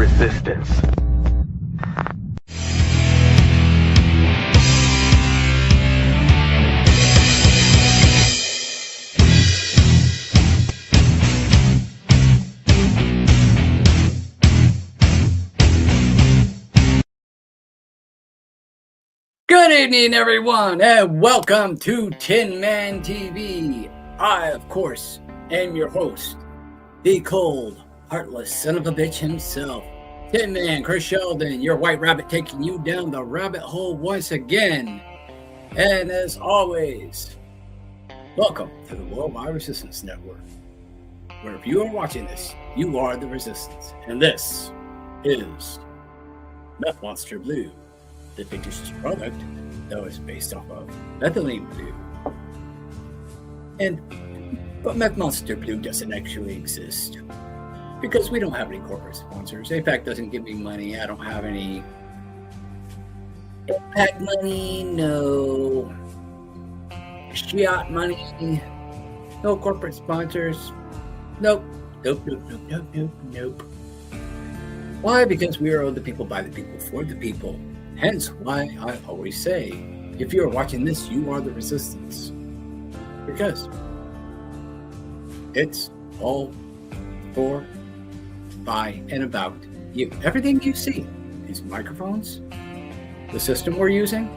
resistance. Good evening, everyone, and welcome to Tinman TV. I, of course, am your host, the cold, heartless son of a bitch himself, Tinman Chris Sheldon, your white rabbit taking you down the rabbit hole once again. And as always, welcome to the Worldwide Resistance Network, where if you are watching this, you are the resistance. And this is Meth Monster Blue, the fictitious product that was based off of methylene blue. But Meth Monster Blue doesn't actually exist because we don't have any corporate sponsors. APAC doesn't give me money. I don't have any APAC money, no Shiat money, no corporate sponsors. Nope. Why? Because we are the people, by the people, for the people. Hence why I always say, if you are watching this, you are the resistance. Because it's all for, by, and about you. Everything you see, these microphones, the system we're using,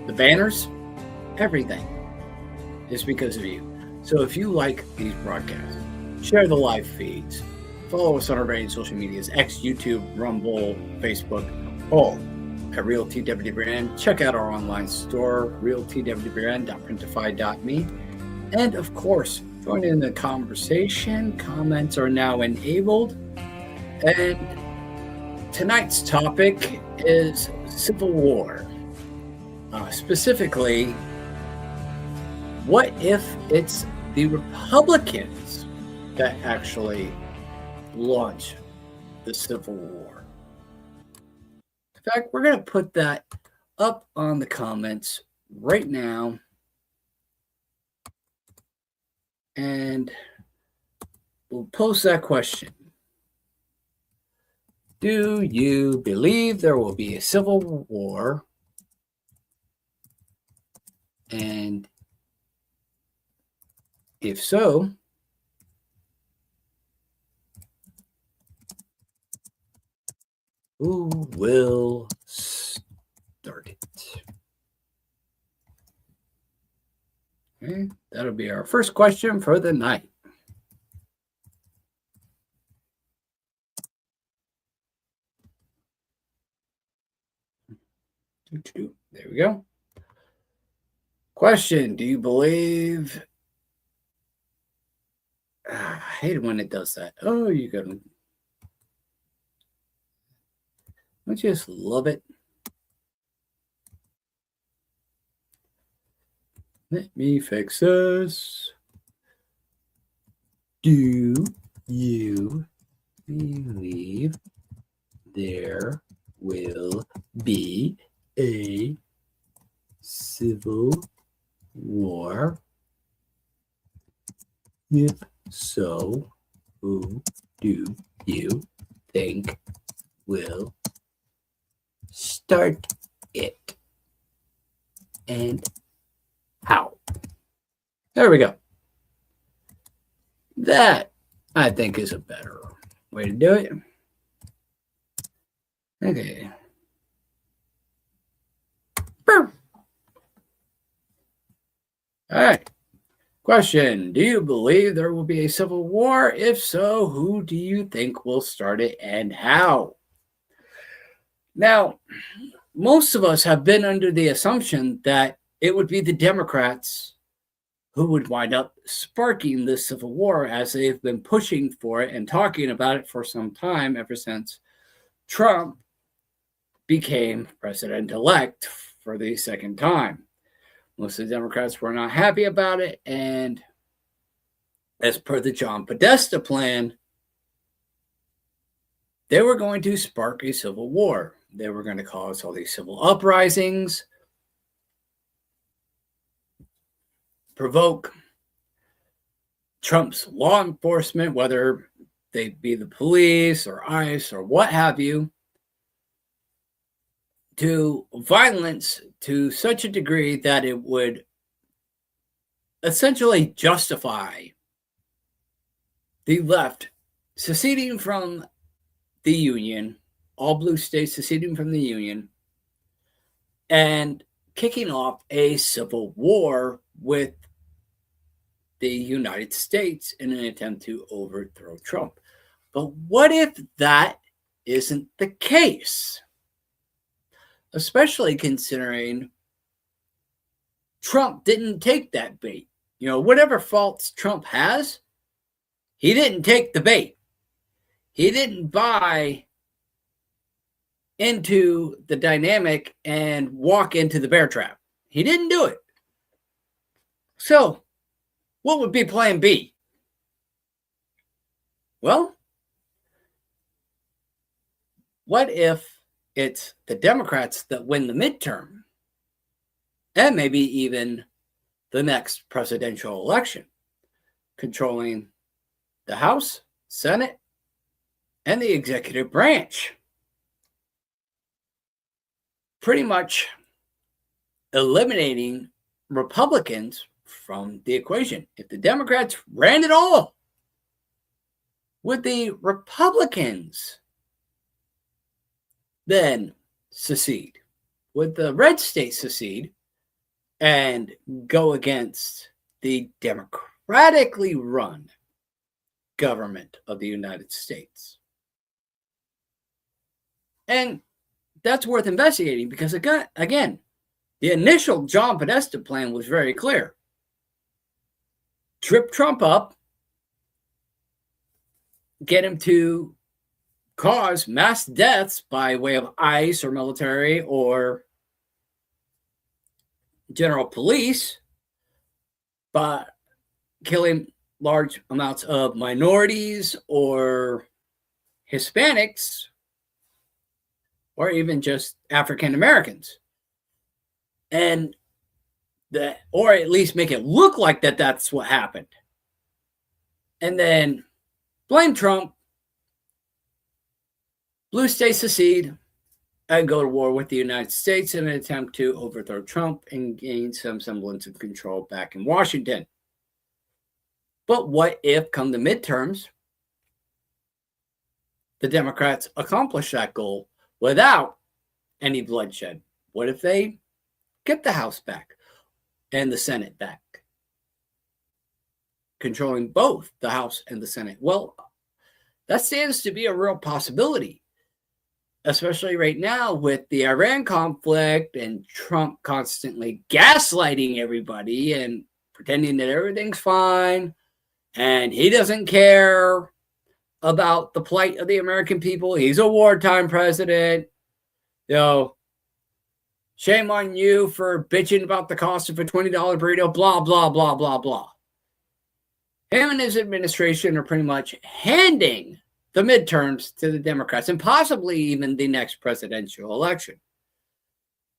the banners, everything is because of you. So if you like these broadcasts, share the live feeds, follow us on our various social medias, X, YouTube, Rumble, Facebook, all at REALTWWRN. Check out our online store, realtwwrn.printify.me. And of course, join in the conversation. Comments are now enabled. And tonight's topic is Civil War. Specifically, what if it's the Republicans that actually launch the Civil War? In fact, we're going to put that up on the comments right now. And we'll post that question. Do you believe there will be a civil war? And if so, who will start it? Okay, that'll be our first question for the night. There we go. Question: do you believe? I hate it when it does that. Oh, you got to. I just love it. Let me fix this. Do you believe there will be a civil war? If so, who do you think will start it? And how? There we go. That, I think, is a better way to do it. Okay. Boom. All right. Question: do you believe there will be a civil war? If so, who do you think will start it and how? Now, most of us have been under the assumption that it would be the Democrats who would wind up sparking this civil war, as they've been pushing for it and talking about it for some time, ever since Trump became president-elect for the second time. Most of the Democrats were not happy about it, and as per the John Podesta plan, they were going to spark a civil war. They were going to cause all these civil uprisings, provoke Trump's law enforcement, whether they be the police or ICE or what have you, to violence to such a degree that it would essentially justify the left seceding from the Union, all blue states seceding from the Union, and kicking off a civil war with the United States in an attempt to overthrow Trump. But what if that isn't the case? Especially considering Trump didn't take that bait. You know, whatever faults Trump has, he didn't take the bait. He didn't buy into the dynamic and walk into the bear trap. He didn't do it. So, what would be plan B? Well, what if it's the Democrats that win the midterm and maybe even the next presidential election, controlling the House, Senate, and the executive branch? Pretty much eliminating Republicans from the equation. If the Democrats ran it all, would the Republicans then secede? Would the red states secede and go against the democratically run government of the United States? And that's worth investigating because, again, the initial John Podesta plan was very clear. Trip Trump up, get him to cause mass deaths by way of ICE or military or general police, by killing large amounts of minorities or Hispanics, or even just African Americans, and or at least make it look like that's what happened, and then blame Trump, blue states secede, and go to war with the United States in an attempt to overthrow Trump and gain some semblance of control back in Washington. But what if, come the midterms, the Democrats accomplish that goal without any bloodshed? What if they get the House back and the Senate back, controlling both the House and the Senate? Well, that stands to be a real possibility, especially right now with the Iran conflict and Trump constantly gaslighting everybody and pretending that everything's fine and he doesn't care about the plight of the American people. He's a wartime president. You know, shame on you for bitching about the cost of a $20 burrito, blah, blah, blah, blah, blah. Him and his administration are pretty much handing the midterms to the Democrats and possibly even the next presidential election.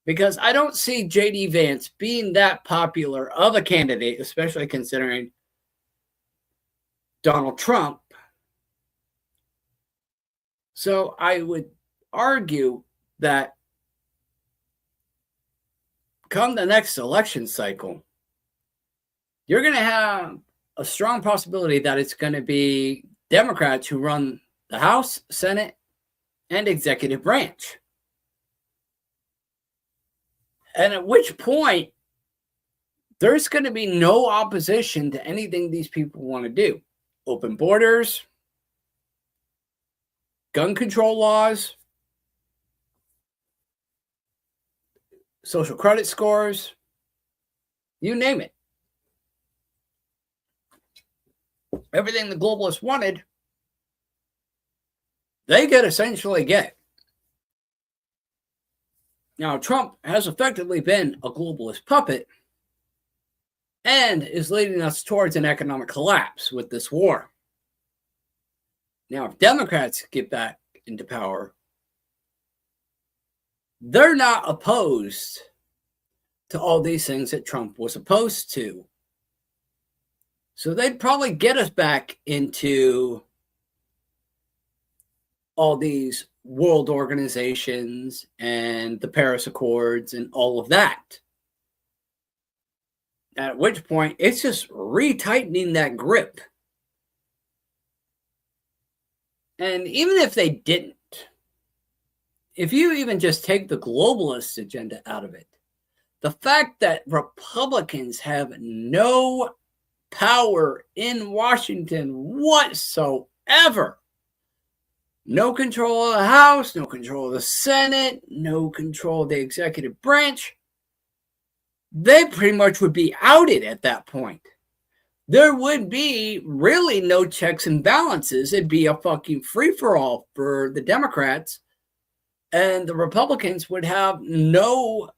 Because I don't see J.D. Vance being that popular of a candidate, especially considering Donald Trump. So I would argue that come the next election cycle, you're going to have a strong possibility that it's going to be Democrats who run the House, Senate, and executive branch. And at which point, there's going to be no opposition to anything these people want to do. Open borders, gun control laws, social credit scores, you name it. Everything the globalists wanted, they could essentially get. Now, Trump has effectively been a globalist puppet and is leading us towards an economic collapse with this war. Now, if Democrats get back into power, they're not opposed to all these things that Trump was opposed to. So they'd probably get us back into all these world organizations and the Paris Accords and all of that. At which point, it's just retightening that grip. And even if they didn't, if you even just take the globalist agenda out of it, the fact that Republicans have no power in Washington whatsoever, no control of the House, no control of the Senate, no control of the executive branch, they pretty much would be outed at that point. There would be really no checks and balances. It'd be a fucking free-for-all for the Democrats, and the Republicans would have no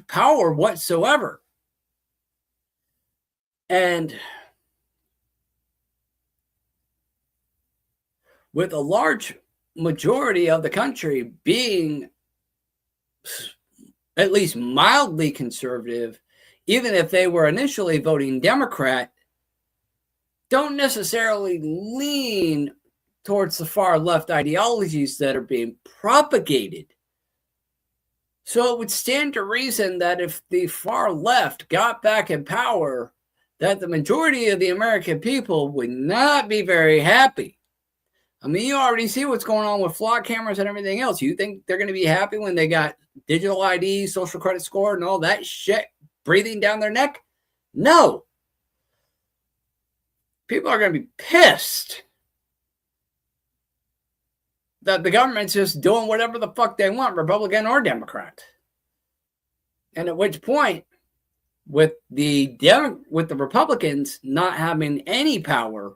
power whatsoever. And with a large majority of the country being at least mildly conservative, even if they were initially voting Democrat, don't necessarily lean towards the far left ideologies that are being propagated. So it would stand to reason that if the far left got back in power, that the majority of the American people would not be very happy. I mean, you already see what's going on with flock cameras and everything else. You think they're going to be happy when they got digital ID, social credit score, and all that shit breathing down their neck? No. People are going to be pissed that the government's just doing whatever the fuck they want, Republican or Democrat. And at which point, with the Republicans not having any power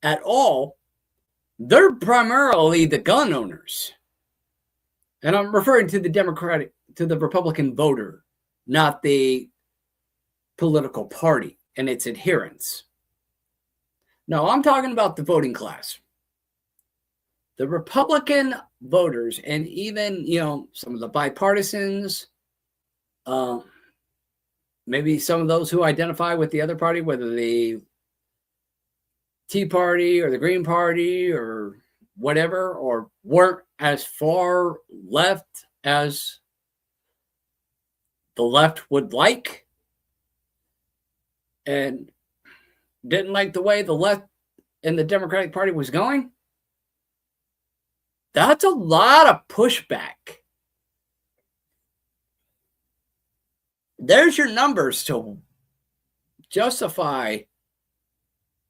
at all, they're primarily the gun owners. And I'm referring to the Republican voter, not the political party and its adherents. No, I'm talking about the voting class. The Republican voters, and even, some of the bipartisans, maybe some of those who identify with the other party, whether the Tea Party or the Green Party or whatever, or weren't as far left as the left would like, and didn't like the way the left and the Democratic Party was going. That's a lot of pushback. There's your numbers to justify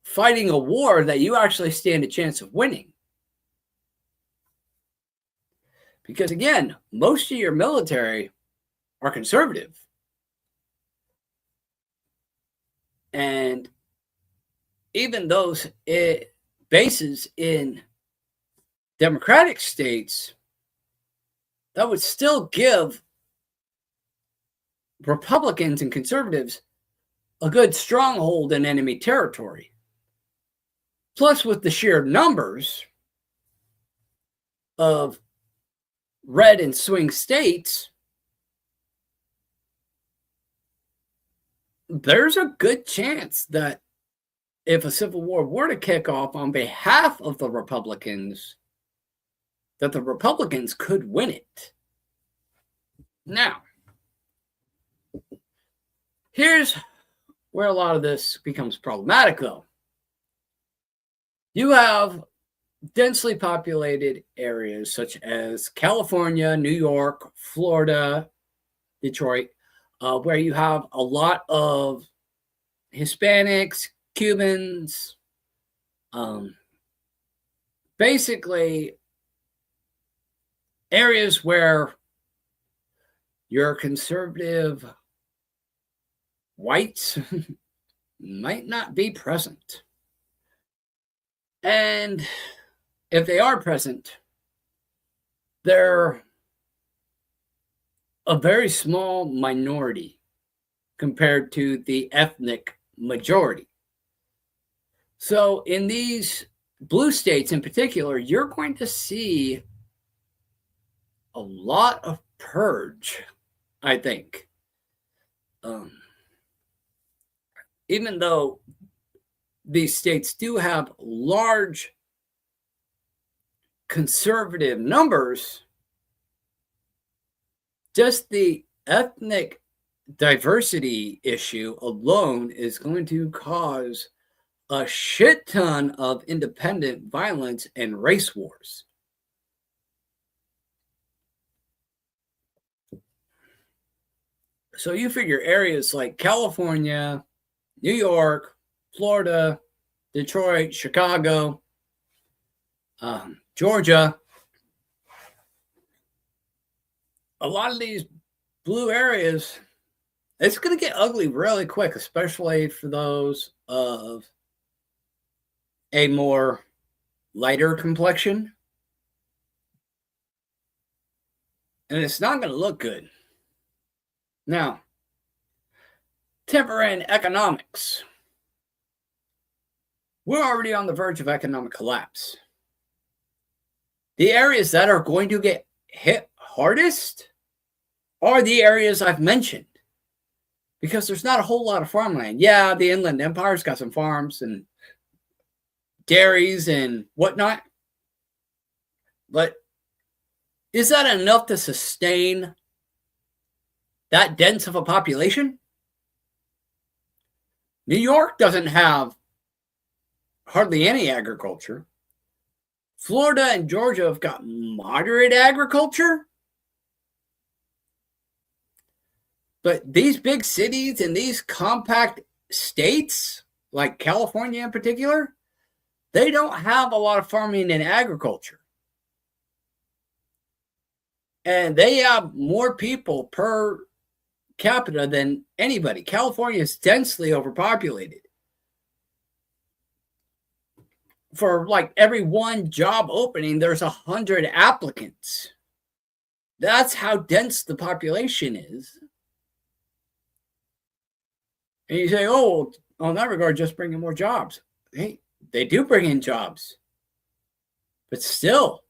fighting a war that you actually stand a chance of winning. Because again, most of your military are conservative. And even those bases in Democratic states, that would still give Republicans and conservatives a good stronghold in enemy territory. Plus, with the sheer numbers of red and swing states, there's a good chance that if a civil war were to kick off on behalf of the Republicans, that the Republicans could win it. Now, here's where a lot of this becomes problematic, though. You have densely populated areas such as California, New York, Florida, Detroit, where you have a lot of Hispanics, Cubans, basically areas where your conservative whites might not be present. And if they are present, they're a very small minority compared to the ethnic majority. So in these blue states in particular, you're going to see a lot of purge, I think. Even though these states do have large conservative numbers, just the ethnic diversity issue alone is going to cause a shit ton of independent violence and race wars. So you figure areas like California, New York, Florida, Detroit, Chicago, Georgia, a lot of these blue areas, it's going to get ugly really quick, especially for those of a more lighter complexion. And it's not going to look good. Now, temporary economics. We're already on the verge of economic collapse. The areas that are going to get hit hardest are the areas I've mentioned, because there's not a whole lot of farmland. Yeah, the Inland Empire's got some farms and dairies and whatnot, but is that enough to sustain that dense of a population? New York doesn't have hardly any agriculture. Florida and Georgia have got moderate agriculture. But these big cities and these compact states, like California in particular, they don't have a lot of farming and agriculture. And they have more people per capita than anybody. California is densely overpopulated. For like every one job opening, there's 100 applicants. That's how dense the population is. And you say, oh, in that regard, just bring in more jobs. Hey, they do bring in jobs. But still,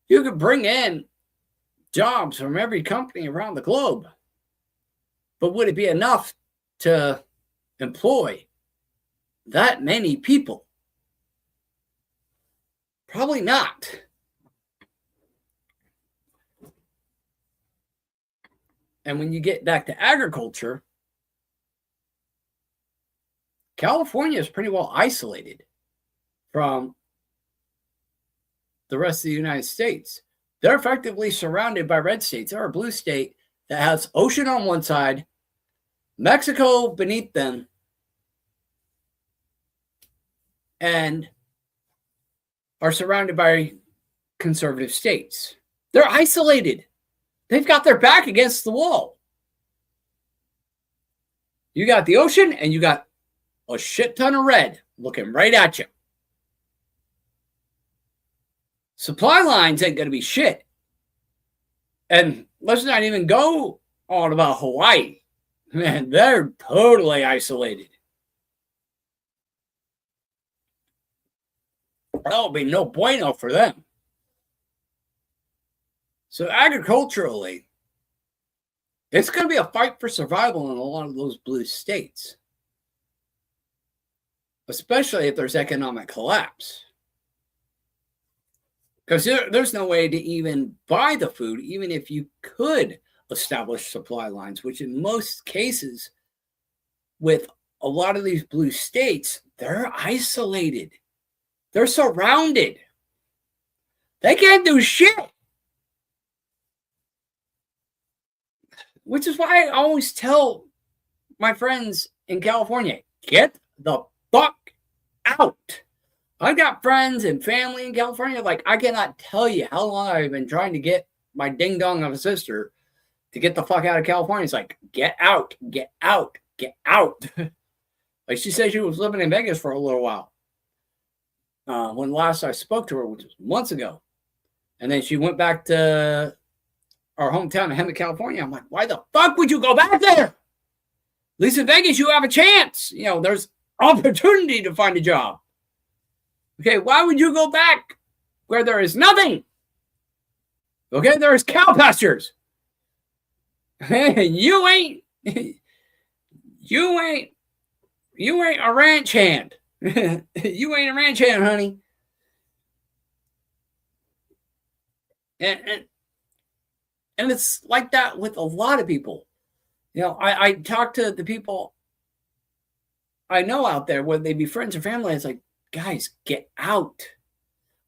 you could bring in jobs from every company around the globe. But would it be enough to employ that many people? Probably not. And when you get back to agriculture, California is pretty well isolated from the rest of the United States. They're effectively surrounded by red states. They're a blue state that has ocean on one side, Mexico beneath them, and are surrounded by conservative states. They're isolated. They've got their back against the wall. You got the ocean and you got a shit ton of red looking right at you. Supply lines ain't going to be shit. And let's not even go on about Hawaii. Man, they're totally isolated. That'll be no bueno for them. So agriculturally, it's going to be a fight for survival in a lot of those blue states, especially if there's economic collapse. Because there's no way to even buy the food, even if you could establish supply lines, which in most cases, with a lot of these blue states, they're isolated. They're surrounded. They can't do shit. Which is why I always tell my friends in California, get the fuck out. I got friends and family in California. Like, I cannot tell you how long I've been trying to get my ding dong of a sister to get the fuck out of California. It's like, get out, get out, get out. Like, she said she was living in Vegas for a little while. When last I spoke to her, which was months ago. And then she went back to our hometown of Hemet, California. I'm like, why the fuck would you go back there? At least in Vegas, you have a chance. You know, there's opportunity to find a job. Okay, why would you go back where there is nothing? Okay, there is cow pastures. You ain't a ranch hand. You ain't a ranch hand, honey. And it's like that with a lot of people. I talk to the people I know out there, whether they be friends or family. It's like, guys, get out.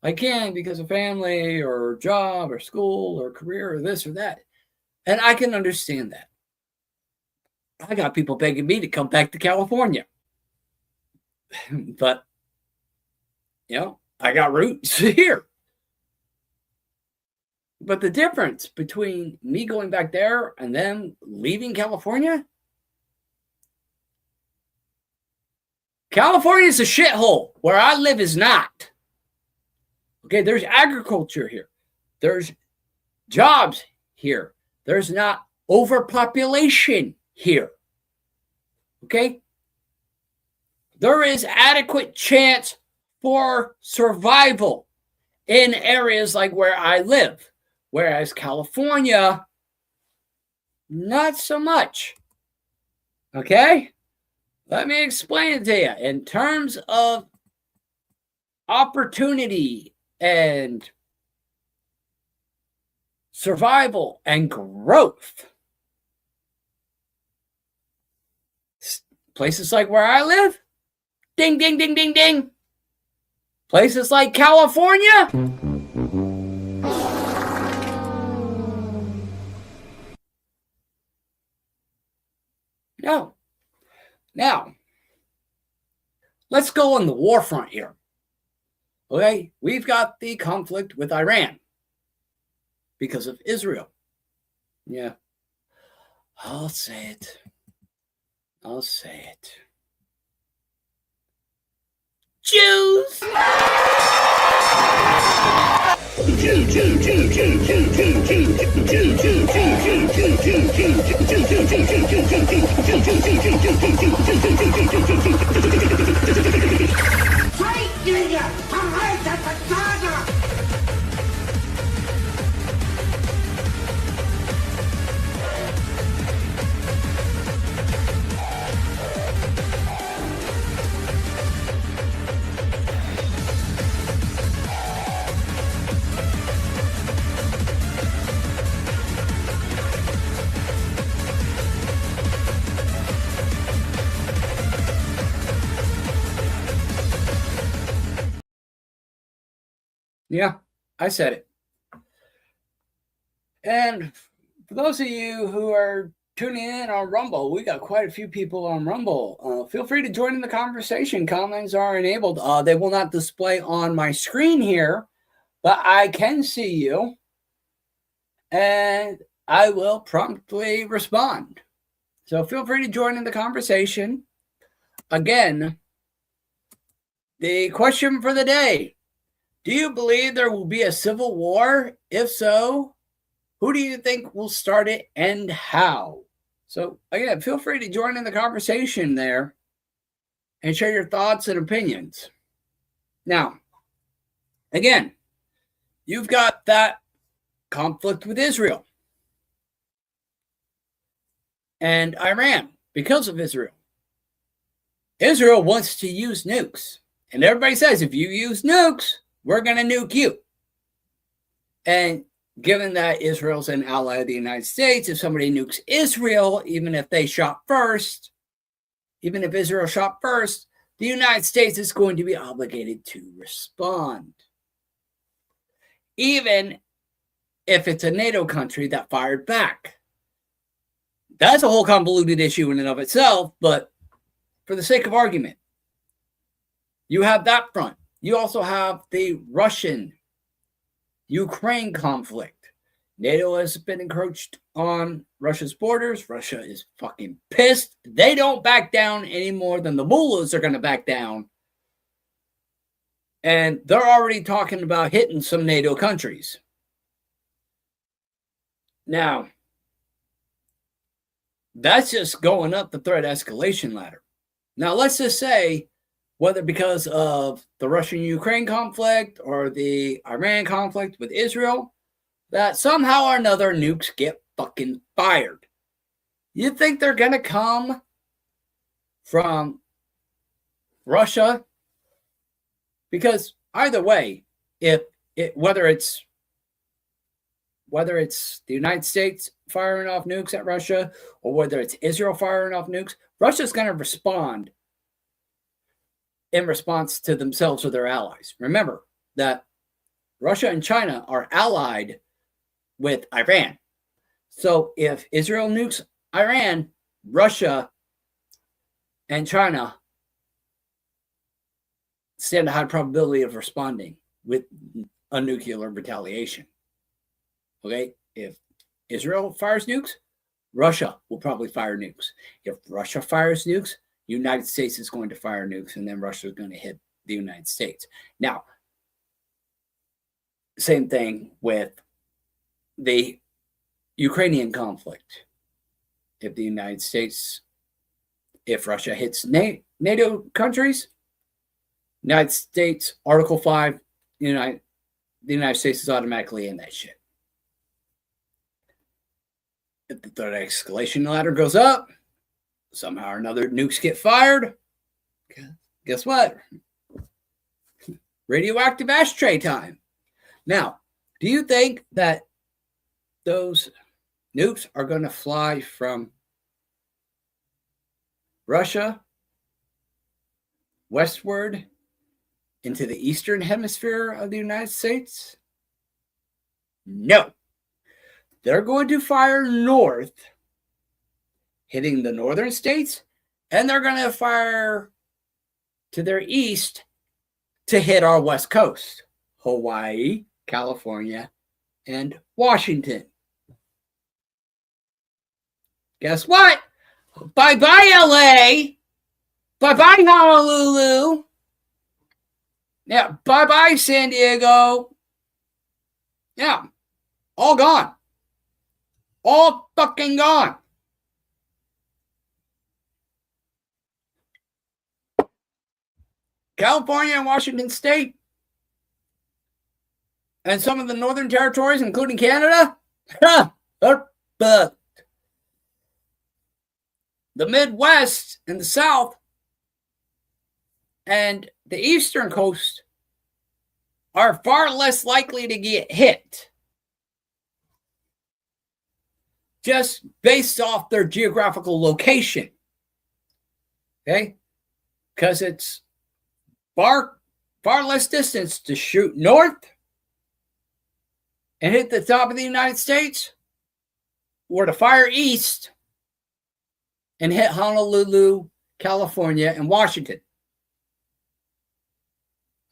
I can't because of family or job or school or career or this or that. And I can understand that. I got people begging me to come back to California. But, I got roots here. But the difference between me going back there and them leaving California, California is a shithole. Where I live is not. Okay, there's agriculture here. There's jobs here. There's not overpopulation here. Okay? There is adequate chance for survival in areas like where I live. Whereas California, not so much. Okay? Let me explain it to you. In terms of opportunity and survival and growth, places like where I live, ding, ding, ding, ding, ding. Places like California, no. Now, let's go on the war front here. Okay, we've got the conflict with Iran because of Israel. Yeah, I'll say it. Jews! Yeah, I said it. And for those of you who are tuning in on Rumble, we got quite a few people on Rumble. Feel free to join in the conversation. Comments are enabled. They will not display on my screen here, but I can see you. And I will promptly respond. So feel free to join in the conversation. Again, the question for the day. Do you believe there will be a civil war? If so, who do you think will start it and how? So again, feel free to join in the conversation there and share your thoughts and opinions. Now, again, you've got that conflict with Israel and Iran because of Israel. Israel wants to use nukes. And everybody says, if you use nukes, we're going to nuke you. And given that Israel's an ally of the United States, if somebody nukes Israel, even if they shot first, even if Israel shot first, the United States is going to be obligated to respond. Even if it's a NATO country that fired back. That's a whole convoluted issue in and of itself, but for the sake of argument, you have that front. You also have the Russian-Ukraine conflict. NATO has been encroached on Russia's borders. Russia is fucking pissed. They don't back down any more than the mullahs are going to back down. And they're already talking about hitting some NATO countries. Now, that's just going up the threat escalation ladder. Now, let's just say, whether because of the Russian-Ukraine conflict or the Iran conflict with Israel, that somehow or another nukes get fucking fired. You think they're going to come from Russia? Because either way, whether it's whether it's the United States firing off nukes at Russia or whether it's Israel firing off nukes, Russia's going to respond in response to themselves or their allies. Remember that Russia and China are allied with Iran. So if Israel nukes Iran, Russia and China stand a high probability of responding with a nuclear retaliation. Okay? If Israel fires nukes, Russia will probably fire nukes. If Russia fires nukes, the United States is going to fire nukes, and then Russia is going to hit the United States. Now, same thing with the Ukrainian conflict. If the United States, if Russia hits NATO countries, United States, Article 5, the United States is automatically in that shit. If the third escalation ladder goes up, somehow or another nukes get fired, guess what? Radioactive ashtray time. Now, do you think that those nukes are going to fly from Russia westward into the eastern hemisphere of the United States? No. They're going to fire north, hitting the northern states, and they're going to fire to their east to hit our west coast, Hawaii, California, and Washington. Guess what? Bye-bye, LA. Bye-bye, Honolulu. Yeah, bye-bye, San Diego. Yeah, all gone. All fucking gone. California and Washington State and some of the northern territories, including Canada, they're fucked. The Midwest and the South and the eastern coast are far less likely to get hit, just based off their geographical location. Okay? Because it's far less distance to shoot north and hit the top of the United States, or to fire east and hit Honolulu, California, and Washington.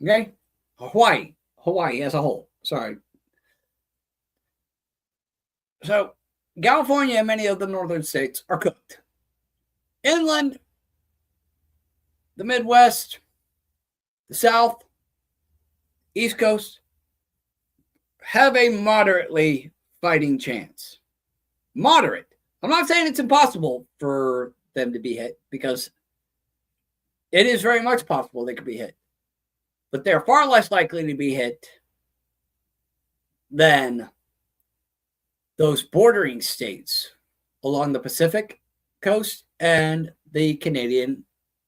Okay? Hawaii as a whole. Sorry. So, California and many of the northern states are cooked. Inland, the Midwest, the South, East Coast have a moderately fighting chance. Moderate. I'm not saying it's impossible for them to be hit, because it is very much possible they could be hit. But they're far less likely to be hit than those bordering states along the Pacific coast and the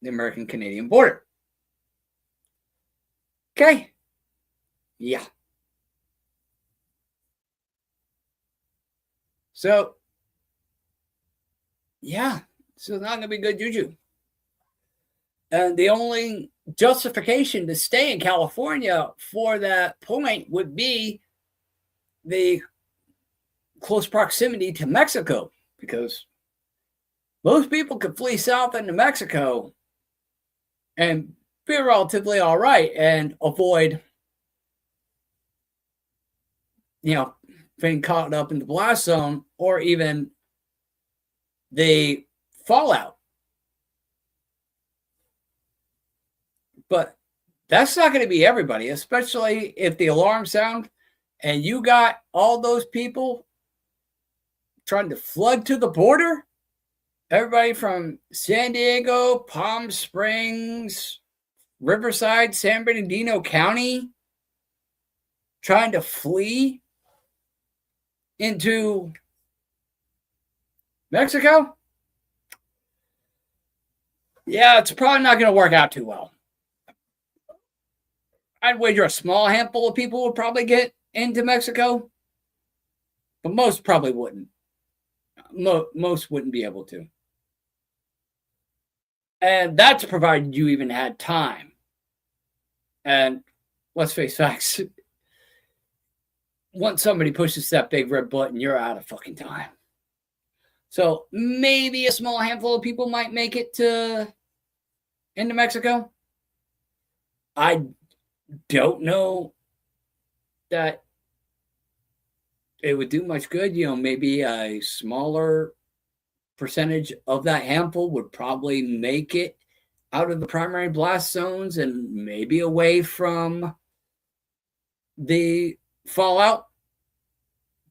American-Canadian border. Okay? Yeah. So, yeah, so it's not going to be good juju. And the only justification to stay in California for that point would be the close proximity to Mexico, because most people could flee south into Mexico and be relatively all right and avoid, being caught up in the blast zone or even the fallout. But that's not going to be everybody, especially if the alarm sound and you got all those people trying to flood to the border. Everybody from San Diego, Palm Springs, Riverside, San Bernardino County, trying to flee into Mexico. Yeah, it's probably not going to work out too well. I'd wager a small handful of people would probably get into Mexico. But most probably wouldn't. Most wouldn't be able to. And that's provided you even had time. And let's face facts. Once somebody pushes that big red button, you're out of fucking time. So maybe a small handful of people might make it into Mexico. I don't know that it would do much good. You know, maybe a smaller percentage of that handful would probably make it out of the primary blast zones and maybe away from the fallout.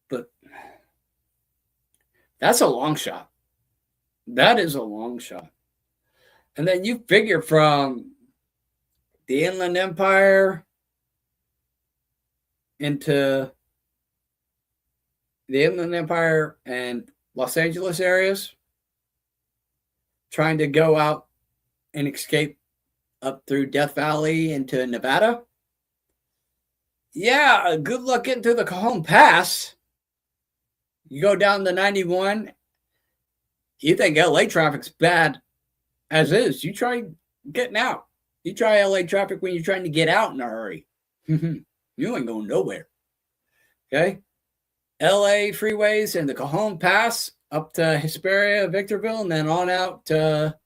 But that's a long shot. That is a long shot. And then you figure from the Inland Empire into the Inland Empire and Los Angeles areas, trying to go out and escape up through Death Valley into Nevada. Yeah, good luck getting through the Cajon Pass. You go down to 91, you think LA traffic's bad as is. You try getting out. You try LA traffic when you're trying to get out in a hurry. You ain't going nowhere. Okay? LA freeways and the Cajon Pass up to Hesperia, Victorville, and then on out to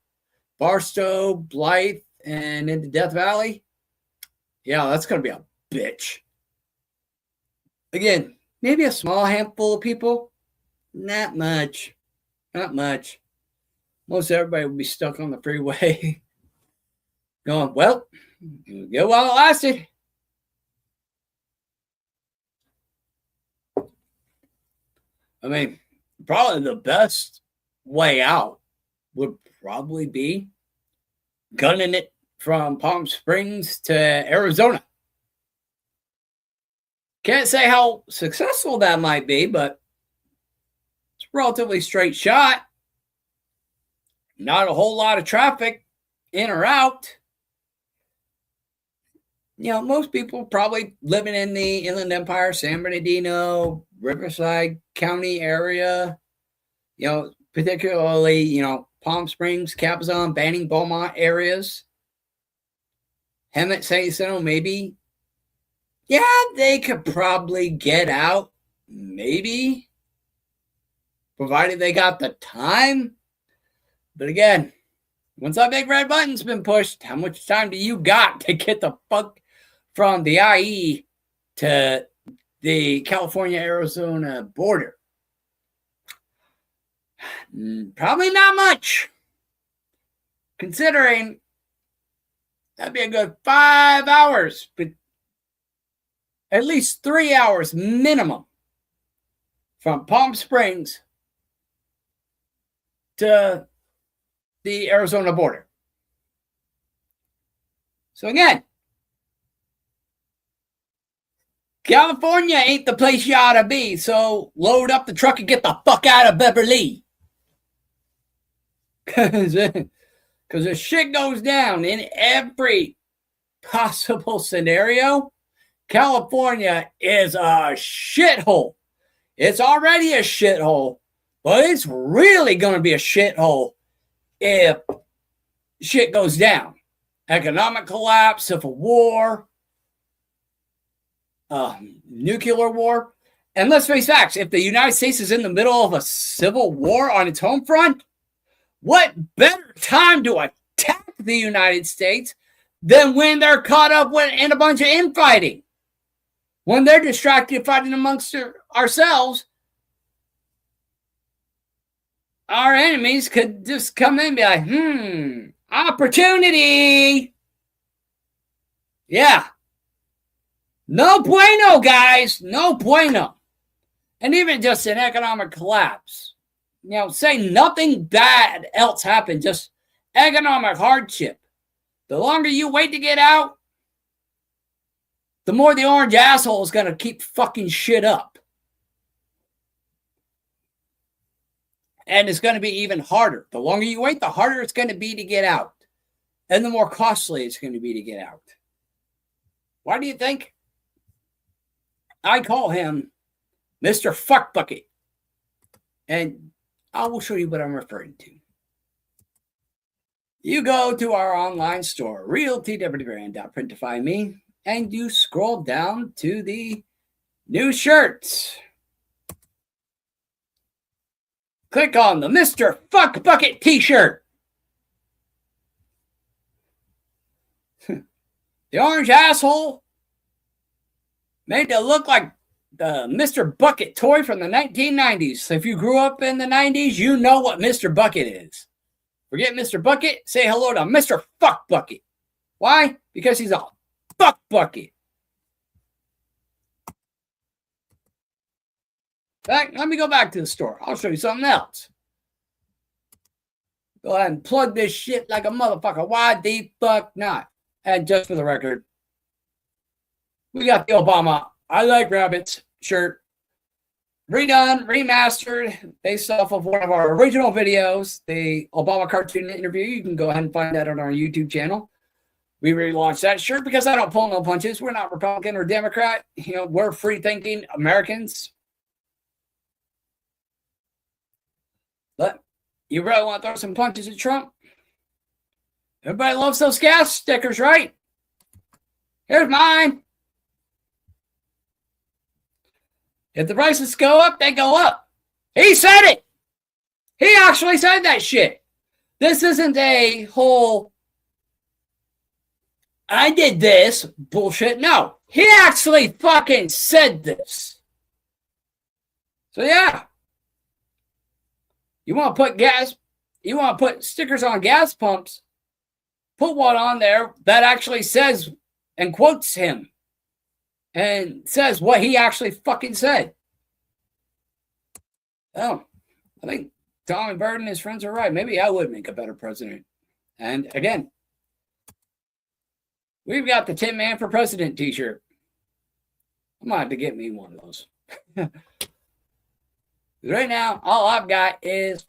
Barstow, Blythe, and into Death Valley. Yeah, that's going to be a bitch. Again, maybe a small handful of people. Not much. Not much. Most everybody will be stuck on the freeway going, well, go while it lasted. I mean, probably the best way out would probably be gunning it from Palm Springs to Arizona. Can't say how successful that might be, but it's a relatively straight shot. Not a whole lot of traffic in or out. You know, most people probably living in the Inland Empire, San Bernardino, Riverside County area, you know, particularly, you know, Palm Springs, Cabazon, Banning, Beaumont areas. Hemet, San Jacinto, maybe. Yeah, they could probably get out, maybe, provided they got the time. But again, once that big red button's been pushed, how much time do you got to get the fuck from the IE to the California-Arizona border? Probably not much, considering that'd be a good 5 hours, but at least 3 hours minimum from Palm Springs to the Arizona border. So again, California ain't the place you ought to be, so load up the truck and get the fuck out of Beverly. Because if shit goes down in every possible scenario, California is a shithole. It's already a shithole, but it's really going to be a shithole if shit goes down. Economic collapse, civil war, nuclear war. And let's face facts, if the United States is in the middle of a civil war on its home front, what better time to attack the United States than when they're caught up in a bunch of infighting? When they're distracted fighting amongst ourselves, our enemies could just come in and be like, opportunity. Yeah. No bueno, guys. No bueno. And even just an economic collapse. You know, say nothing bad else happened, just economic hardship. The longer you wait to get out, the more the orange asshole is going to keep fucking shit up. And it's going to be even harder. The longer you wait, the harder it's going to be to get out. And the more costly it's going to be to get out. Why do you think? I call him Mr. Fuckbucket. And I will show you what I'm referring to. You go to our online store, REALTWWRN.print-to-find-me, and you scroll down to the new shirts. Click on the Mr. Fuckbucket t-shirt. The orange asshole made it look like the Mr. Bucket toy from the 1990s. So if you grew up in the 90s, you know what Mr. Bucket is. Forget Mr. Bucket, say hello to Mr. Fuckbucket. Why? Because he's a fuck bucket. In fact, let me go back to the store. I'll show you something else. Go ahead and plug this shit like a motherfucker. Why the fuck not? And just for the record, we got the Obama I Like Rabbits shirt. Redone, remastered, based off of one of our original videos, the Obama cartoon interview. You can go ahead and find that on our YouTube channel. We relaunched that shirt because I don't pull no punches. We're not Republican or Democrat. You know, we're free-thinking Americans. But you really want to throw some punches at Trump? Everybody loves those gas stickers, right? Here's mine. If the prices go up, they go up. He said it. He actually said that shit. This isn't a whole, I did this bullshit. No, he actually fucking said this. So yeah. You want to put gas, you want to put stickers on gas pumps, put one on there that actually says and quotes him and says what he actually fucking said. Oh, I think Tom and Bird and his friends are right. Maybe I would make a better president. And again, we've got the Tinman for President t-shirt. I'm going to have to get me one of those. Right now, all I've got is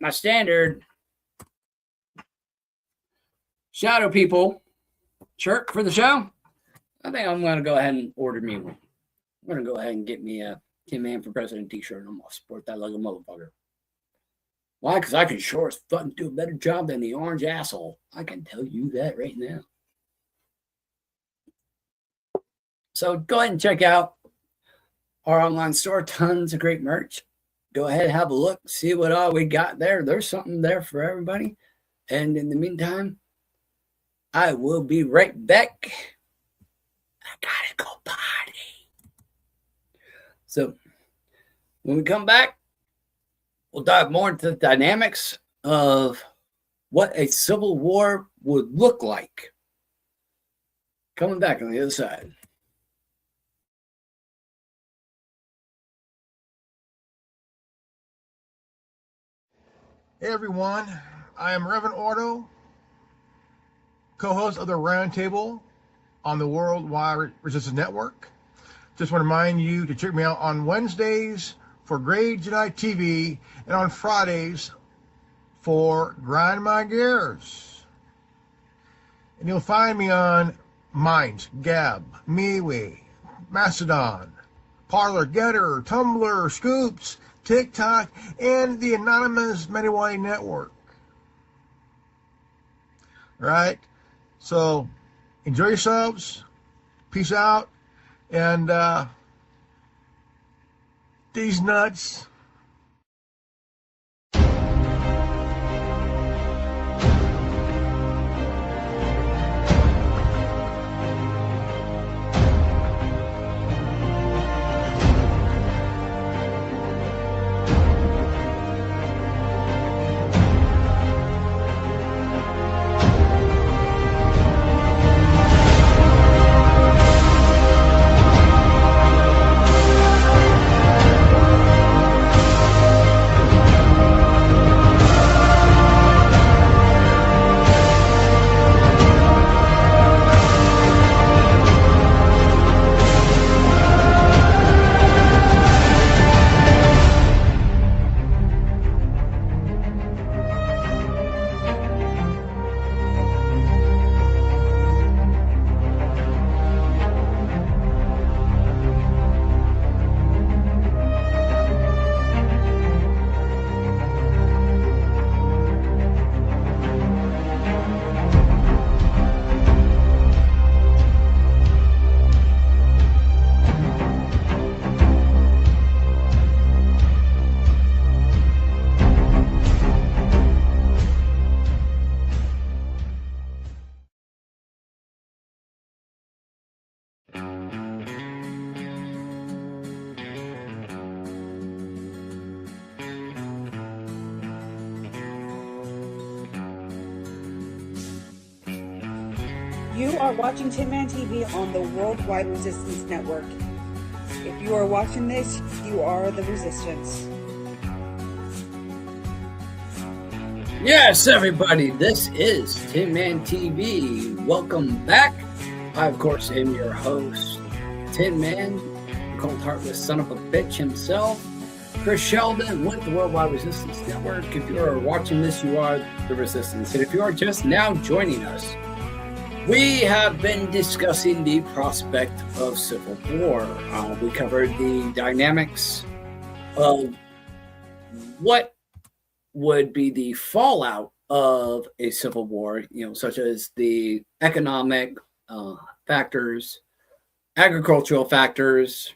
my standard Shadow People shirt for the show. I think I'm going to go ahead and order me one. I'm going to go ahead and get me a Tinman for President t-shirt. I'm going to sport that like a motherfucker. Why? Because I can sure as fucking do a better job than the orange asshole. I can tell you that right now. So go ahead and check out our online store. Tons of great merch. Go ahead and have a look. See what all we got there. There's something there for everybody. And in the meantime, I will be right back. I gotta go party. So when we come back, we'll dive more into the dynamics of what a civil war would look like. Coming back on the other side. Hey everyone, I am Reverend Ordo, co-host of the Roundtable on the Worldwide Resistance Network. Just want to remind you to check me out on Wednesdays for Grey Jedi TV and on Fridays for Grind My Gears. And you'll find me on Minds, Gab, MeWe, Mastodon, Parler, Getter, Tumblr, Scoops, TikTok, and the anonymous Mediway network. All right? So, enjoy yourselves. Peace out. And, these nuts. You are watching Tinman TV on the Worldwide Resistance Network. If you are watching this, you are the resistance. Yes, everybody, this is Tinman TV. Welcome back. I, of course, am your host, Tinman, cold heartless son of a bitch himself, Chris Sheldon with the Worldwide Resistance Network. If you are watching this, you are the resistance. And if you are just now joining us, we have been discussing the prospect of civil war. We covered the dynamics of what would be the fallout of a civil war, such as the economic factors, agricultural factors,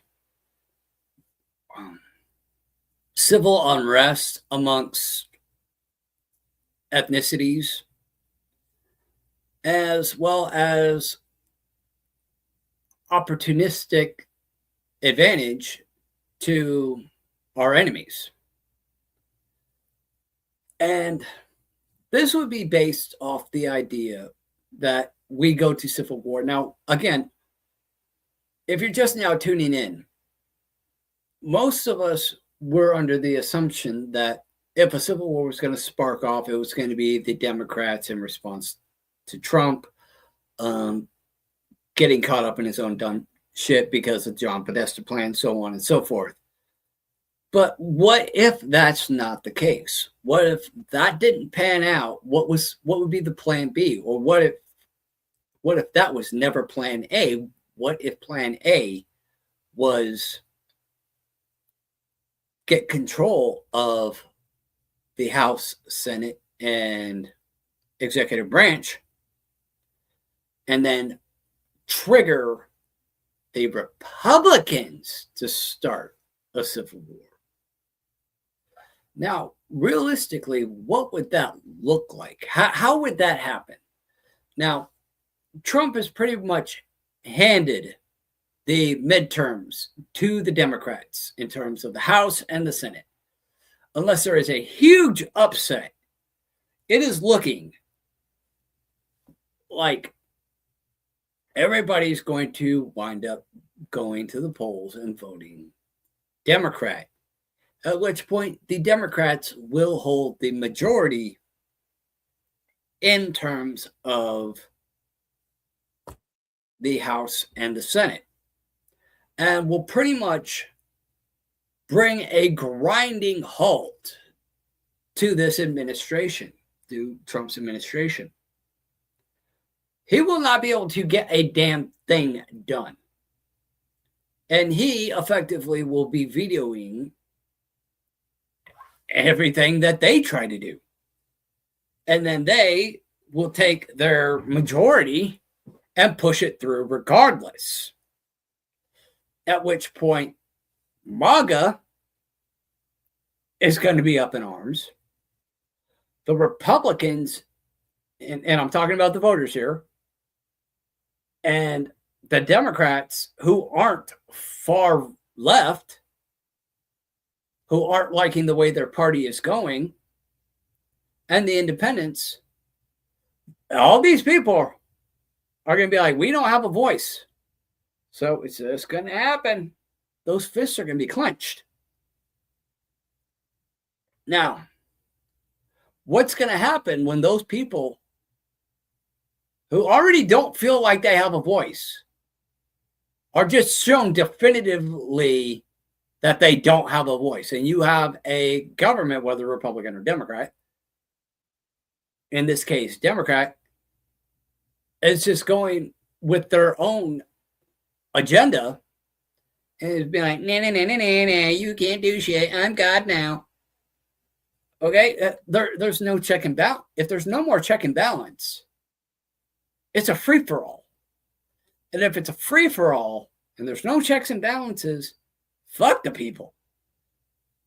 civil unrest amongst ethnicities, as well as opportunistic advantage to our enemies. And this would be based off the idea that we go to civil war. Now, again, if you're just now tuning in, most of us were under the assumption that if a civil war was going to spark off, it was going to be the Democrats in response to Trump getting caught up in his own dumb shit because of John Podesta plan, so on and so forth. But what if that's not the case? What if that didn't pan out? What would be the plan B? Or what if that was never plan A? What if plan A was get control of the House, Senate, and executive branch, and then trigger the Republicans to start a civil war? Now, realistically, what would that look like? How would that happen? Now, Trump has pretty much handed the midterms to the Democrats in terms of the House and the Senate. Unless there is a huge upset, it is looking like everybody's going to wind up going to the polls and voting Democrat, at which point the Democrats will hold the majority in terms of the House and the Senate, and will pretty much bring a grinding halt to this administration, to Trump's administration. He will not be able to get a damn thing done. And he effectively will be vetoing everything that they try to do. And then they will take their majority and push it through regardless. At which point, MAGA is going to be up in arms. The Republicans, and I'm talking about the voters here, and the Democrats who aren't far left, who aren't liking the way their party is going, and the independents, all these people are going to be like, we don't have a voice. So it's just going to happen. Those fists are going to be clenched. Now, what's going to happen when those people who already don't feel like they have a voice are just shown definitively that they don't have a voice? And you have a government, whether Republican or Democrat, in this case, Democrat, is just going with their own agenda and it's being like, nah, you can't do shit. I'm God now. Okay, there's no check and balance. If there's no more check and balance, it's a free-for-all. And if it's a free-for-all and there's no checks and balances, fuck the people.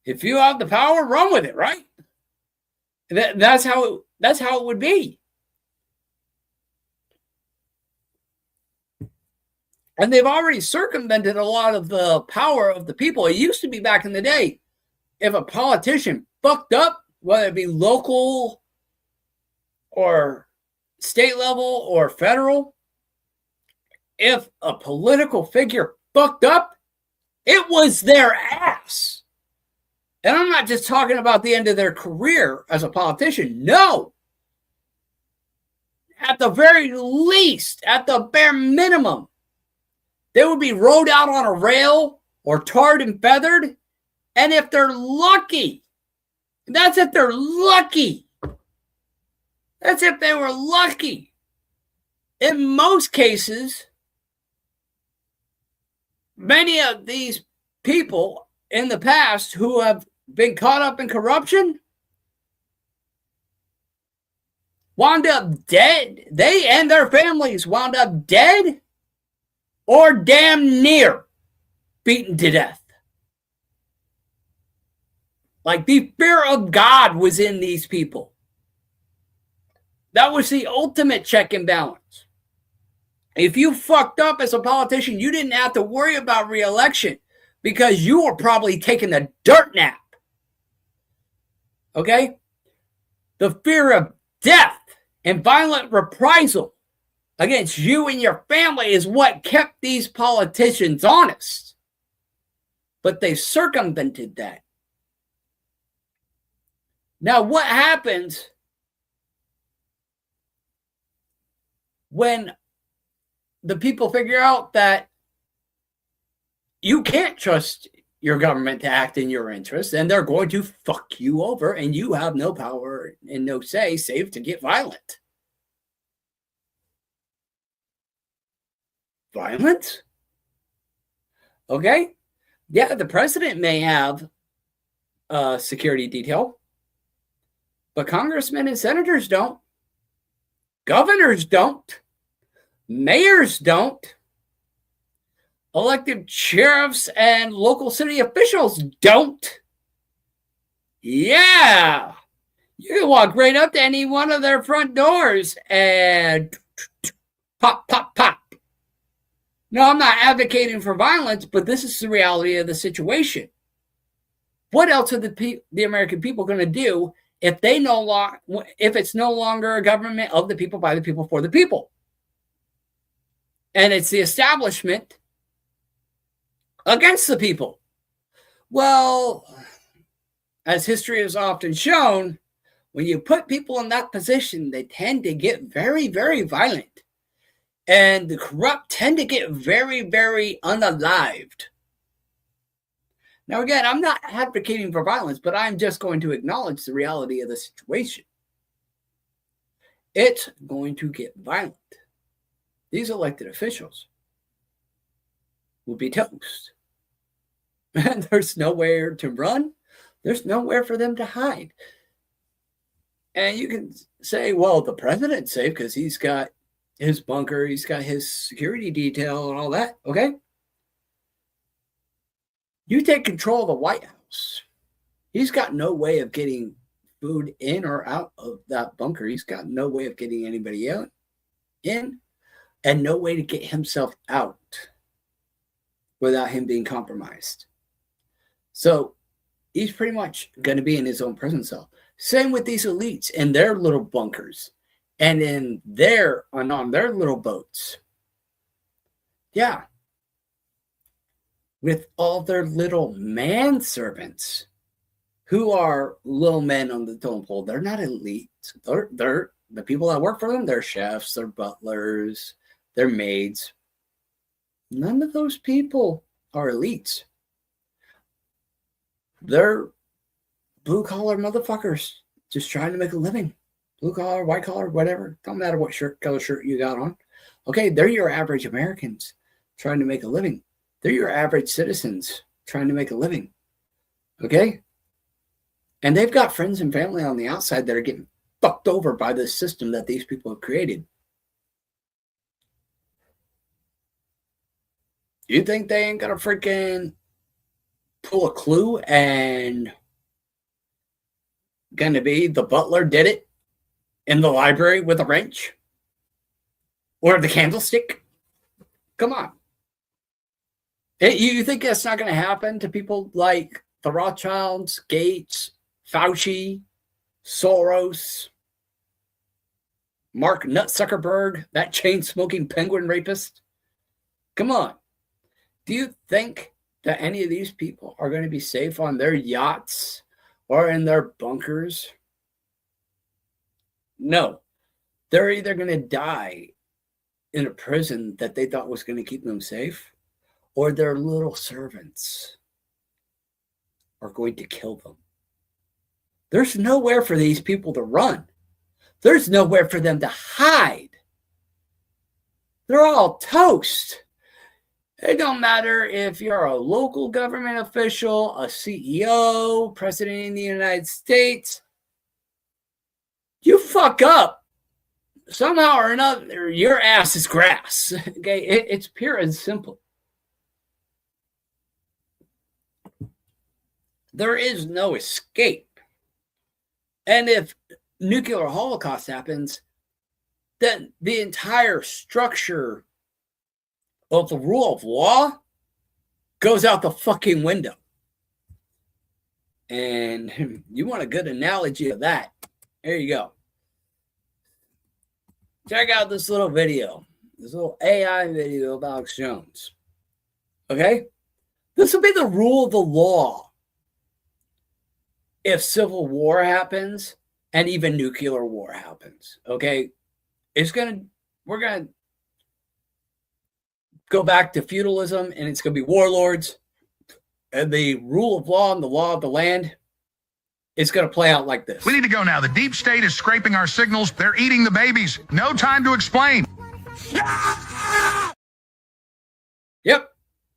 If you have the power, run with it, right? That's how it would be. And they've already circumvented a lot of the power of the people. It used to be back in the day, if a politician fucked up, whether it be local or state level or federal, if a political figure fucked up, it was their ass. And I'm not just talking about the end of their career as a politician. No. At the very least, at the bare minimum, they would be rode out on a rail or tarred and feathered. And if they're lucky, that's if they're lucky. That's if they were lucky. In most cases, many of these people in the past who have been caught up in corruption wound up dead. They and their families wound up dead or damn near beaten to death. Like the fear of God was in these people. That was the ultimate check and balance. If you fucked up as a politician, you didn't have to worry about re-election because you were probably taking a dirt nap. Okay? The fear of death and violent reprisal against you and your family is what kept these politicians honest. But they circumvented that. Now, what happens when the people figure out that you can't trust your government to act in your interest and they're going to fuck you over and you have no power and no say save to get violent? Violence? Okay. Yeah, the president may have a security detail, but congressmen and senators don't. Governors don't. Mayors don't. Elected sheriffs and local city officials don't. Yeah. You can walk right up to any one of their front doors and pop, pop, pop. No, I'm not advocating for violence, but this is the reality of the situation. What else are the American people going to do if it's no longer a government of the people, by the people, for the people? And it's the establishment against the people. Well, as history has often shown, when you put people in that position, they tend to get very, very violent. And the corrupt tend to get very, very unalived. Now, again, I'm not advocating for violence, but I'm just going to acknowledge the reality of the situation. It's going to get violent. These elected officials will be toast. And there's nowhere to run. There's nowhere for them to hide. And you can say, well, the president's safe because he's got his bunker, he's got his security detail and all that. Okay. You take control of the White House. He's got no way of getting food in or out of that bunker. He's got no way of getting anybody out in and no way to get himself out without him being compromised. So he's pretty much going to be in his own prison cell. Same with these elites and their little bunkers and on their little boats. Yeah. With all their little manservants who are little men on the totem pole. They're not elites. They're the people that work for them. They're chefs, they're butlers, they're maids. None of those people are elites. They're blue-collar motherfuckers just trying to make a living. Blue-collar, white-collar, whatever. Don't matter what color shirt you got on. Okay, they're your average Americans trying to make a living. They're your average citizens trying to make a living. Okay? And they've got friends and family on the outside that are getting fucked over by this system that these people have created. You think they ain't gonna freaking pull a clue and gonna be the butler did it in the library with a wrench? Or the candlestick? Come on. You think that's not going to happen to people like the Rothschilds, Gates, Fauci, Soros, Mark Nut Zuckerberg, that chain-smoking penguin rapist? Come on. Do you think that any of these people are going to be safe on their yachts or in their bunkers? No. They're either going to die in a prison that they thought was going to keep them safe, or their little servants are going to kill them. There's nowhere for these people to run. There's nowhere for them to hide. They're all toast. It don't matter if you're a local government official, a CEO, president of the United States. You fuck up, somehow or another, your ass is grass. Okay, it's pure and simple. There is no escape. And if nuclear holocaust happens, then the entire structure of the rule of law goes out the fucking window. And you want a good analogy of that? There you go. Check out this little video, this little AI video of Alex Jones. Okay? This will be the rule of the law if civil war happens and even nuclear war happens. Okay? We're gonna go back to feudalism, and it's gonna be warlords, and the rule of law and the law of the land is going to play out like this. We need to go now. The deep state is scraping our signals. They're eating the babies. No time to explain. Yep.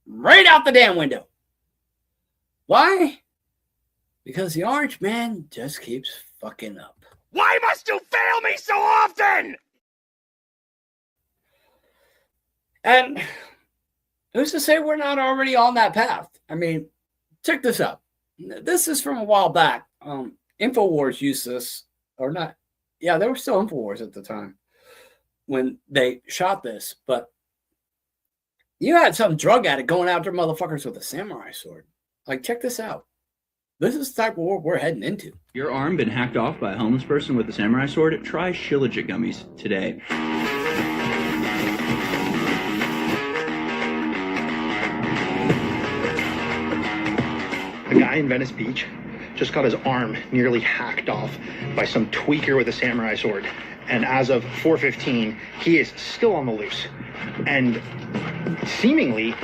Right out the damn window. Why? Because the orange man just keeps fucking up. Why must you fail me so often? And who's to say we're not already on that path? I mean, check this out. This is from a while back. InfoWars used this, or not. Yeah, there were still InfoWars at the time when they shot this. But you had some drug addict going after motherfuckers with a samurai sword. Like, check this out. This is the type of war we're heading into. Your arm been hacked off by a homeless person with a samurai sword? Try Shilajit gummies today. A guy in Venice Beach just got his arm nearly hacked off by some tweaker with a samurai sword. And as of 4:15, he is still on the loose. And seemingly,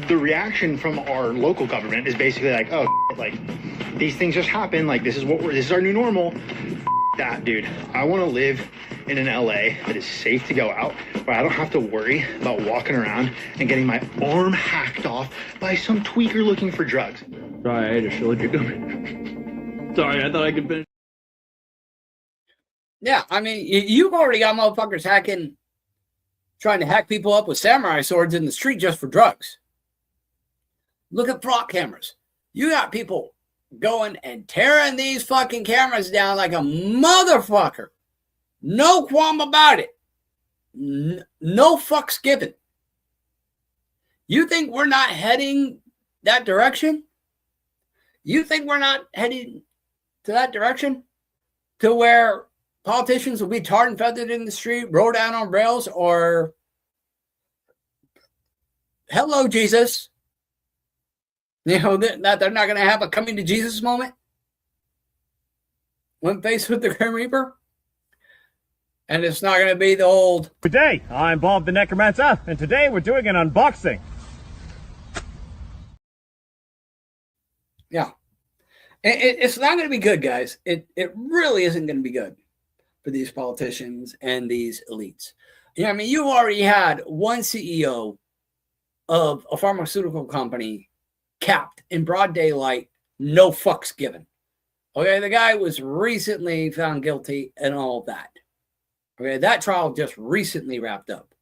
the reaction from our local government is basically like, oh, like, these things just happen. Like, this is our new normal. That, dude. I want to live in an LA that is safe to go out, where I don't have to worry about walking around and getting my arm hacked off by some tweaker looking for drugs. Sorry, I ate a Shilajit gummy. Sorry, I thought I could finish. Yeah, I mean, you've already got motherfuckers trying to hack people up with samurai swords in the street just for drugs. Look at front cameras. You got people going and tearing these fucking cameras down like a motherfucker. No qualm about it. No fucks given. You think we're not heading that direction? You think we're not heading to that direction? To where politicians will be tarred and feathered in the street, rolled down on rails, or hello, Jesus. You know, that they're not going to have a coming to Jesus moment when faced with the Grim Reaper. And it's not going to be the old... Good day, I'm Bob the Necromancer, and today we're doing an unboxing. Yeah. It's not going to be good, guys. It really isn't going to be good for these politicians and these elites. You know, I mean, you already had one CEO of a pharmaceutical company capped in broad daylight, no fucks given. Okay, the guy was recently found guilty and all of that. Okay, that trial just recently wrapped up.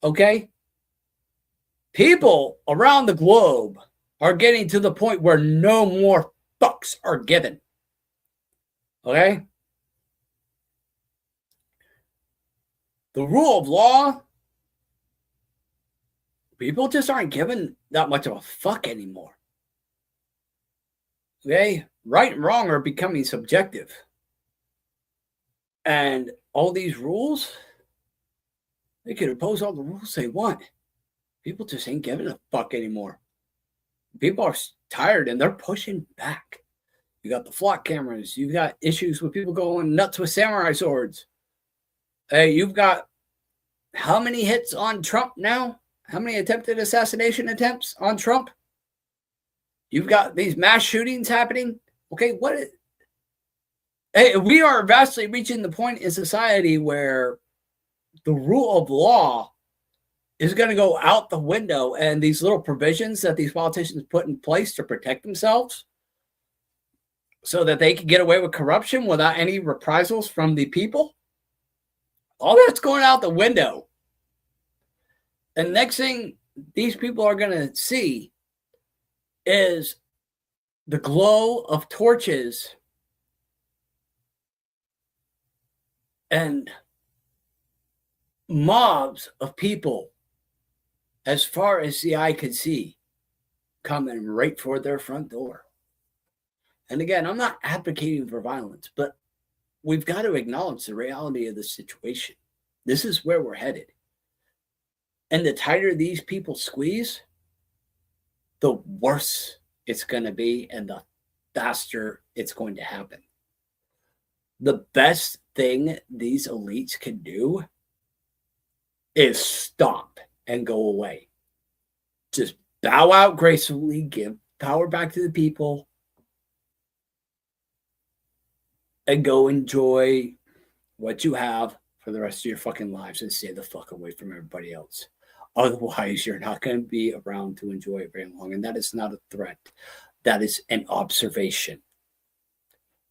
Okay? People around the globe are getting to the point where no more fucks are given. Okay? The rule of law, people just aren't given that much of a fuck anymore. Okay? Right and wrong are becoming subjective. And all these rules, they can impose all the rules they want. People just ain't giving a fuck anymore. People are tired and they're pushing back. You got the flock cameras. You've got issues with people going nuts with samurai swords. Hey, you've got how many hits on Trump now? How many attempted assassination attempts on Trump? You've got these mass shootings happening. Okay, hey, we are vastly reaching the point in society where the rule of law is going to go out the window, and these little provisions that these politicians put in place to protect themselves so that they can get away with corruption without any reprisals from the people, all that's going out the window. And next thing these people are going to see is the glow of torches and mobs of people as far as the eye could see coming right for their front door. And again, I'm not advocating for violence, but we've got to acknowledge the reality of the situation. This is where we're headed. And the tighter these people squeeze, the worse it's going to be and the faster it's going to happen. The best thing these elites can do is stop and go away. Just bow out gracefully, give power back to the people, and go enjoy what you have for the rest of your fucking lives and stay the fuck away from everybody else. Otherwise, you're not going to be around to enjoy it very long. And that is not a threat. That is an observation.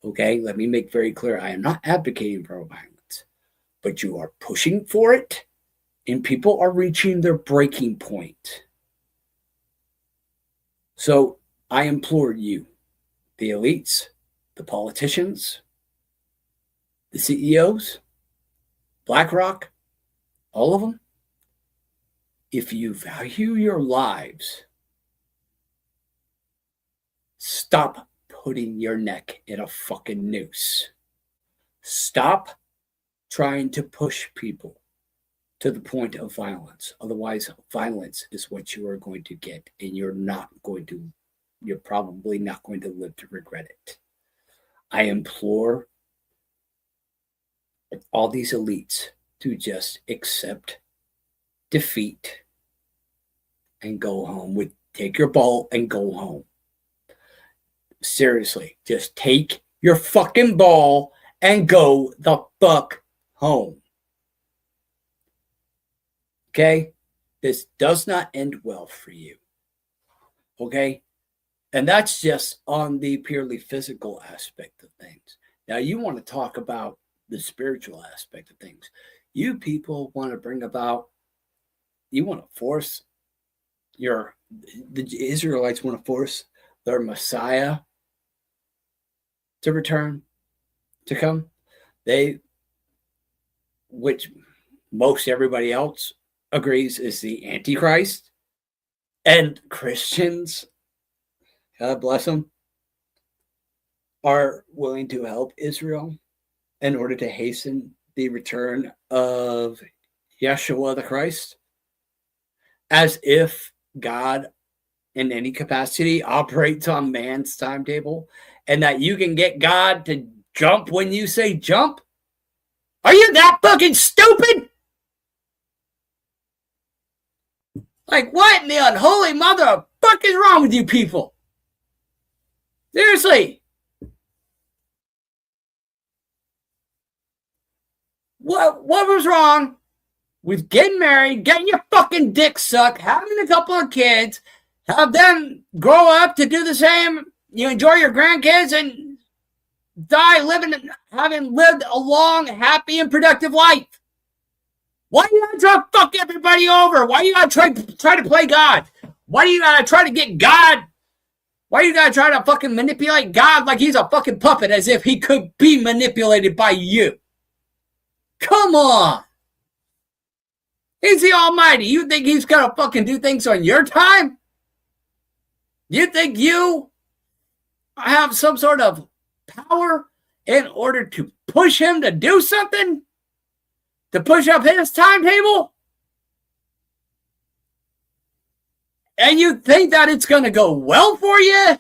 Okay? Let me make very clear. I am not advocating for violence. But you are pushing for it. And people are reaching their breaking point. So I implore you, the elites, the politicians, the CEOs, BlackRock, all of them, if you value your lives, stop putting your neck in a fucking noose. Stop trying to push people to the point of violence. Otherwise, violence is what you are going to get, and you're probably not going to live to regret it. I implore all these elites to just accept defeat and go home. Take your ball and go home. Seriously, just take your fucking ball and go the fuck home. Okay? This does not end well for you. Okay? And that's just on the purely physical aspect of things. Now, you want to talk about the spiritual aspect of things. You people want to bring about, you want to force the Israelites want to force their Messiah to return, to come. Which most everybody else agrees is the Antichrist. And Christians, God bless them, are willing to help Israel in order to hasten the return of Yeshua the Christ, as if God in any capacity operates on man's timetable and that you can get God to jump when you say jump. Are you that fucking stupid? Like, what in the unholy mother of fuck is wrong with you people? Seriously. What was wrong with getting married, getting your fucking dick sucked, having a couple of kids, have them grow up to do the same, you enjoy your grandkids and die having lived a long, happy, and productive life? Why do you gotta try to fuck everybody over? Why do you gotta try to play God? Why do you gotta try to get God? Why do you gotta try to fucking manipulate God like he's a fucking puppet, as if he could be manipulated by you? Come on. He's the Almighty. You think he's gonna fucking do things on your time? You think you have some sort of power in order to push him to do something? To push up his timetable? And you think that it's going to go well for you?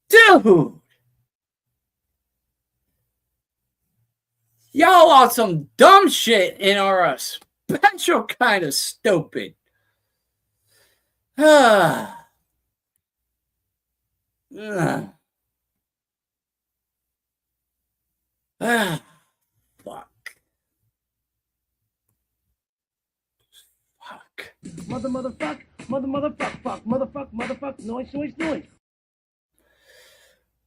Dude. Y'all are some dumb shit and are a special kind of stupid. Fuck. Motherfuck, noise.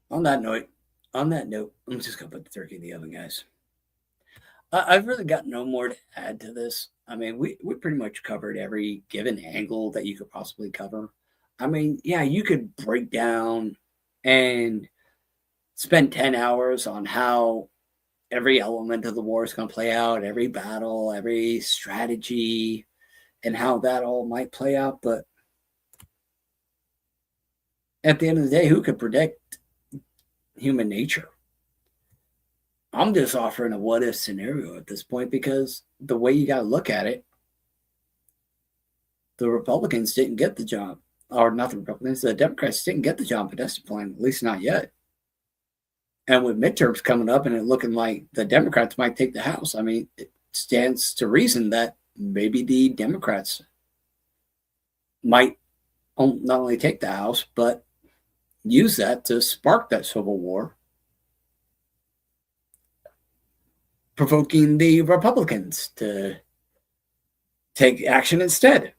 On that note, I'm just going to put the turkey in the oven, guys. I've really got no more to add to this. I mean, we pretty much covered every given angle that you could possibly cover. I mean, yeah, you could break down and spend 10 hours on how every element of the war is going to play out, every battle, every strategy, and how that all might play out. But at the end of the day, who could predict human nature? I'm just offering a what-if scenario at this point because the way you got to look at it, the Republicans didn't get the job. Or not the Republicans, the Democrats didn't get the John Podesta plan, at least not yet. And with midterms coming up and it looking like the Democrats might take the House, I mean, it stands to reason that maybe the Democrats might not only take the House, but use that to spark that civil war, provoking the Republicans to take action instead.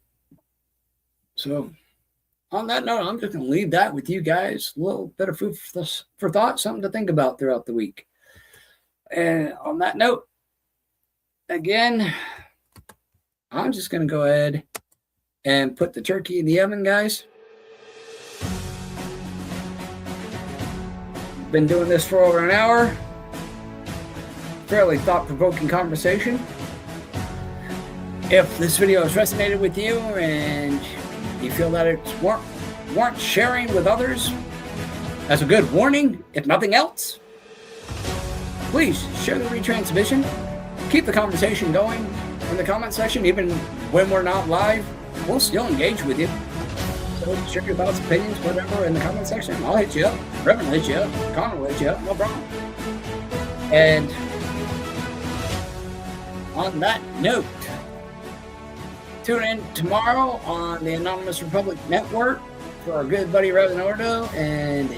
So, on that note, I'm just going to leave that with you guys. A little bit of food for thought, something to think about throughout the week. And on that note, again, I'm just going to go ahead and put the turkey in the oven, guys. Been doing this for over an hour. Fairly thought-provoking conversation. If this video has resonated with you and you feel that it's warrant sharing with others as a good warning, if nothing else, please share the retransmission. Keep the conversation going in the comment section. Even when we're not live, we'll still engage with you. So share your thoughts, opinions, whatever in the comment section. I'll hit you up. Reverend will hit you up. Connor will hit you up. No problem. And on that note, tune in tomorrow on the Anonymous Republic Network for our good buddy Reverend Ordo and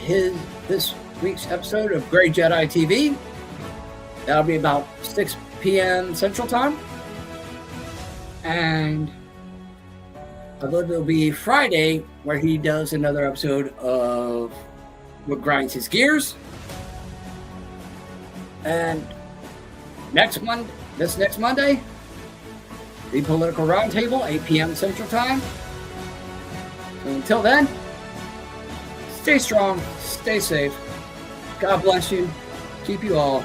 this week's episode of Grey Jedi TV. That'll be about 6 p.m. Central Time. And I believe it'll be Friday where he does another episode of What Grinds His Gears. And this next Monday, the Political Roundtable, 8 p.m. Central Time. So until then, stay strong, stay safe. God bless you. Keep you all.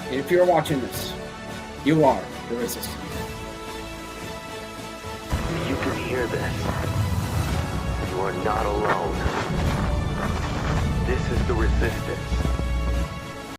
And if you're watching this, you are the resistance. If you can hear this, you are not alone. This is the resistance.